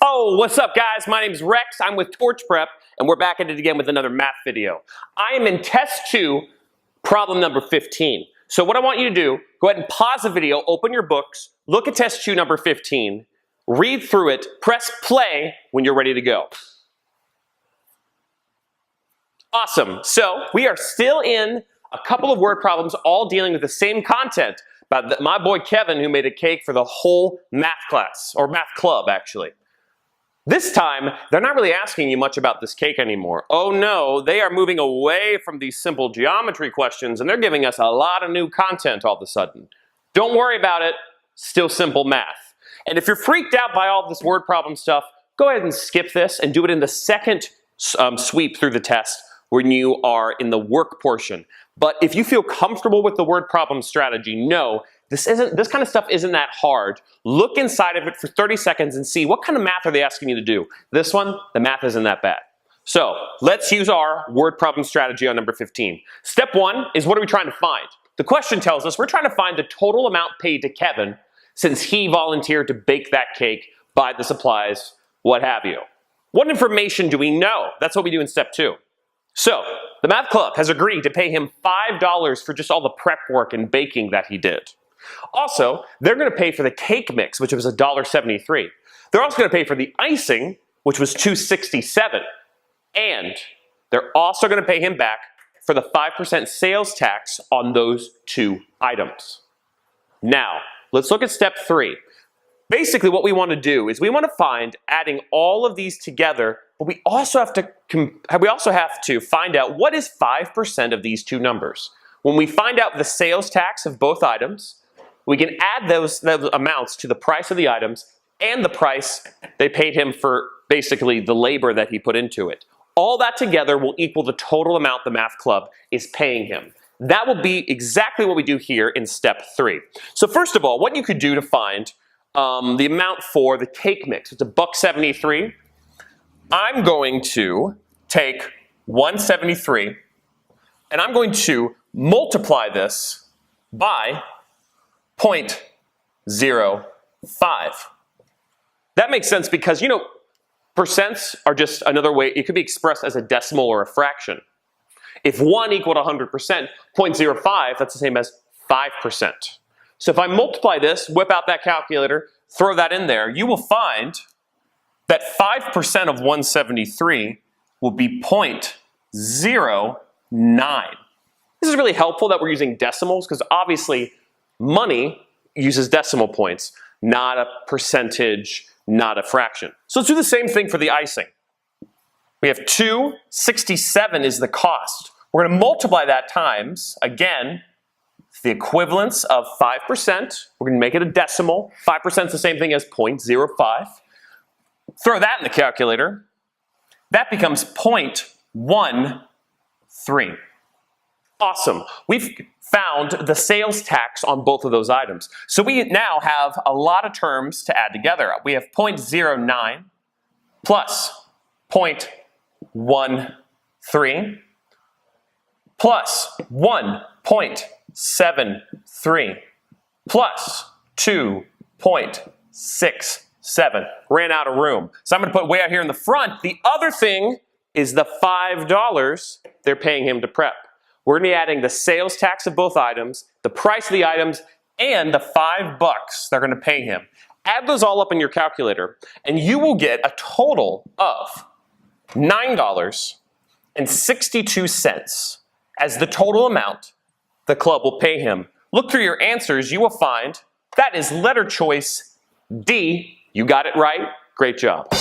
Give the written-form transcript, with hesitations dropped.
Oh, what's up guys? My name is Rex, I'm with TorchPrep, and we're back at it again with another math video. I am in test 2, problem number 15. So what I want you to do, go ahead and pause the video, open your books, look at test 2 number 15, read through it, press play when you're ready to go. Awesome, so we are still in a couple of word problems all dealing with the same content about my boy Kevin who made a cake for the whole math class, or math club actually. This time, they're not really asking you much about this cake anymore. Oh no, they are moving away from these simple geometry questions and they're giving us a lot of new content all of a sudden. Don't worry about it, still simple math. And if you're freaked out by all this word problem stuff, go ahead and skip this and do it in the second sweep through the test when you are in the work portion. But if you feel comfortable with the word problem strategy, know this kind of stuff isn't that hard. Look inside of it for 30 seconds and see what kind of math are they asking you to do. This one, the math isn't that bad. So let's use our word problem strategy on number 15. Step 1 is what are we trying to find? The question tells us we're trying to find the total amount paid to Kevin since he volunteered to bake that cake, buy the supplies, what have you. What information do we know? That's what we do in step 2. So, the math club has agreed to pay him $5 for just all the prep work and baking that he did. Also, they're going to pay for the cake mix, which was $1.73. They're also going to pay for the icing, which was $2.67. And they're also going to pay him back for the 5% sales tax on those 2 items. Now, let's look at step 3. Basically, what we want to do is we want to find, adding all of these together, but we also have to find out what is 5% of these 2 numbers. When we find out the sales tax of both items, we can add those amounts to the price of the items and the price they paid him for basically the labor that he put into it. All that together will equal the total amount the math club is paying him. That will be exactly what we do here in step 3. So first of all, what you could do to find the amount for the cake mix, it's $1.73. I'm going to take 173 and I'm going to multiply this by 0.05. That makes sense because, you know, percents are just another way, it could be expressed as a decimal or a fraction. If 1 equaled 100%, 0.05, that's the same as 5%. So if I multiply this, whip out that calculator, throw that in there, you will find that 5% of 173 will be 0.09. This is really helpful that we're using decimals because obviously money uses decimal points, not a percentage, not a fraction. So let's do the same thing for the icing. We have 267 is the cost. We're going to multiply that times, again, the equivalence of 5%. We're going to make it a decimal. 5% is the same thing as 0.05. Throw that in the calculator. That becomes 0.13. Awesome. We've found the sales tax on both of those items. So we now have a lot of terms to add together. We have 0.09 plus 0.13 plus 1.73 plus 2.67. Ran out of room. So I'm going to put way out here in the front. The other thing is the $5 they're paying him to prep. We're going to be adding the sales tax of both items, the price of the items, and the $5 they're going to pay him. Add those all up in your calculator, and you will get a total of $9.62 as the total amount the club will pay him. Look through your answers, you will find that is letter choice D. You got it right. Great job.